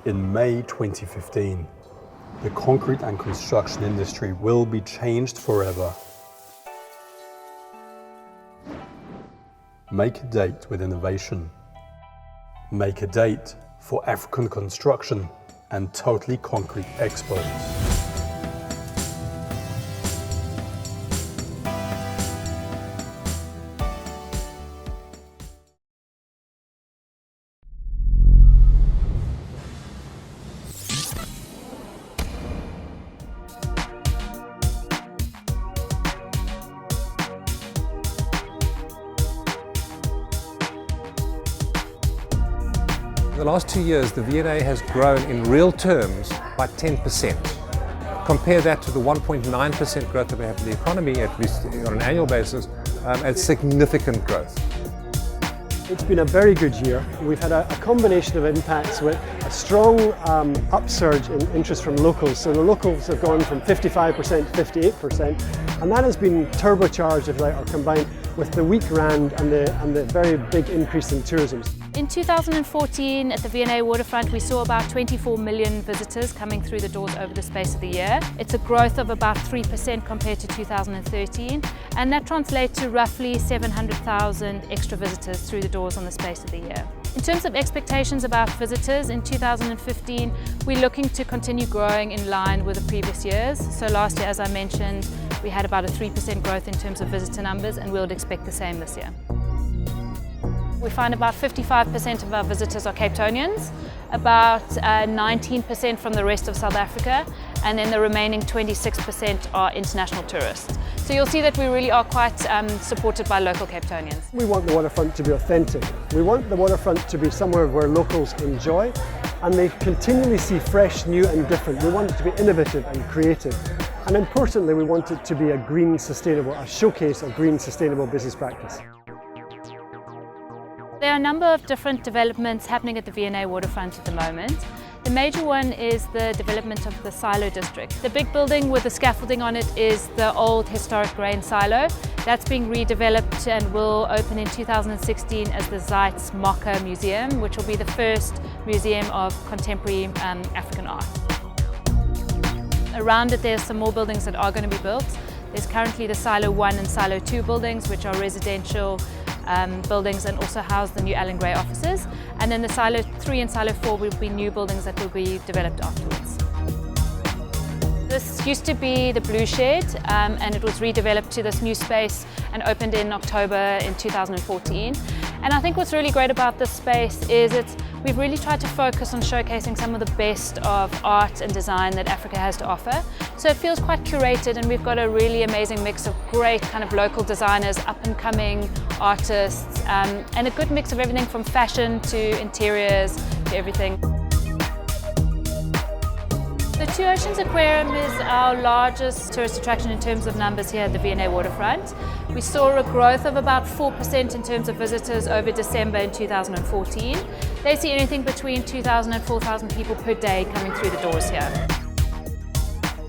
In May 2015, the concrete and construction industry will be changed forever. Make a date with innovation. Make a date for African construction and totally concrete experts. In the last 2 years, the V&A has grown in real terms by 10%. Compare that to the 1.9% growth that we have in the economy, at least on an annual basis, it's significant growth. It's been a very good year. We've had a combination of impacts with a strong upsurge in interest from locals. So the locals have gone from 55% to 58%, and that has been turbocharged, if you like, or combined with the weak rand and the very big increase in tourism. In 2014, at the V&A Waterfront, we saw about 24 million visitors coming through the doors over the space of the year. It's a growth of about 3% compared to 2013, and that translates to roughly 700,000 extra visitors through the doors on the space of the year. In terms of expectations about visitors, in 2015, we're looking to continue growing in line with the previous years. So last year, as I mentioned, we had about a 3% growth in terms of visitor numbers, and we would expect the same this year. We find about 55% of our visitors are Cape Townians, about 19% from the rest of South Africa, and then the remaining 26% are international tourists. So you'll see that we really are quite supported by local Cape Townians. We want the waterfront to be authentic. We want the waterfront to be somewhere where locals enjoy and they continually see fresh, new and different. We want it to be innovative and creative. And importantly, we want it to be a green, sustainable, a showcase of green, sustainable business practice. There are a number of different developments happening at the V&A Waterfront at the moment. The major one is the development of the silo district. The big building with the scaffolding on it is the old historic grain silo. That's being redeveloped and will open in 2016 as the Zeitz Mocha Museum, which will be the first museum of contemporary African art. Around it there's some more buildings that are going to be built. There's currently the Silo 1 and Silo 2 buildings, which are residential buildings and also house the new Allen Gray offices. And then the Silo 3 and Silo 4 will be new buildings that will be developed afterwards. This used to be the Blue Shed and it was redeveloped to this new space and opened in October in 2014. And I think what's really great about this space is we've really tried to focus on showcasing some of the best of art and design that Africa has to offer. So it feels quite curated, and we've got a really amazing mix of great kind of local designers, up-and-coming artists, and a good mix of everything from fashion to interiors to everything. The Two Oceans Aquarium is our largest tourist attraction in terms of numbers here at the V&A Waterfront. We saw a growth of about 4% in terms of visitors over December in 2014. They see anything between 2,000 and 4,000 people per day coming through the doors here.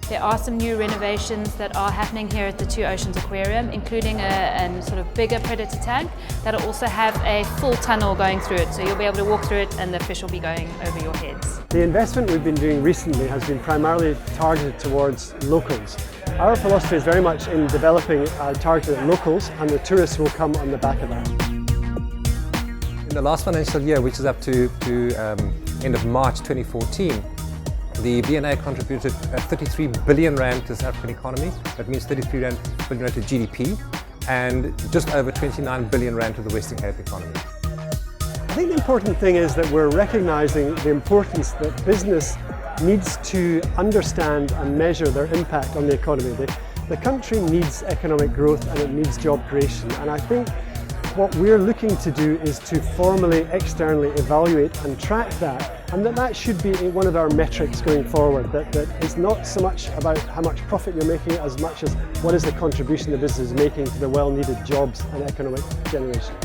There are some new renovations that are happening here at the Two Oceans Aquarium, including a sort of bigger predator tank that'll also have a full tunnel going through it. So you'll be able to walk through it and the fish will be going over your heads. The investment we've been doing recently has been primarily targeted towards locals. Our philosophy is very much in developing targeted at locals, and the tourists will come on the back of that. In the last financial year, which is up to end of March 2014, the V&A contributed 33 billion rand to the South African economy. That means 33 billion rand to GDP, and just over 29 billion rand to the Western Cape economy. I think the important thing is that we're recognising the importance that business needs to understand and measure their impact on the economy. The country needs economic growth and it needs job creation, and I think what we're looking to do is to formally, externally evaluate and track that, and that should be one of our metrics going forward, that it's not so much about how much profit you're making as much as what is the contribution the business is making to the well-needed jobs and economic generation.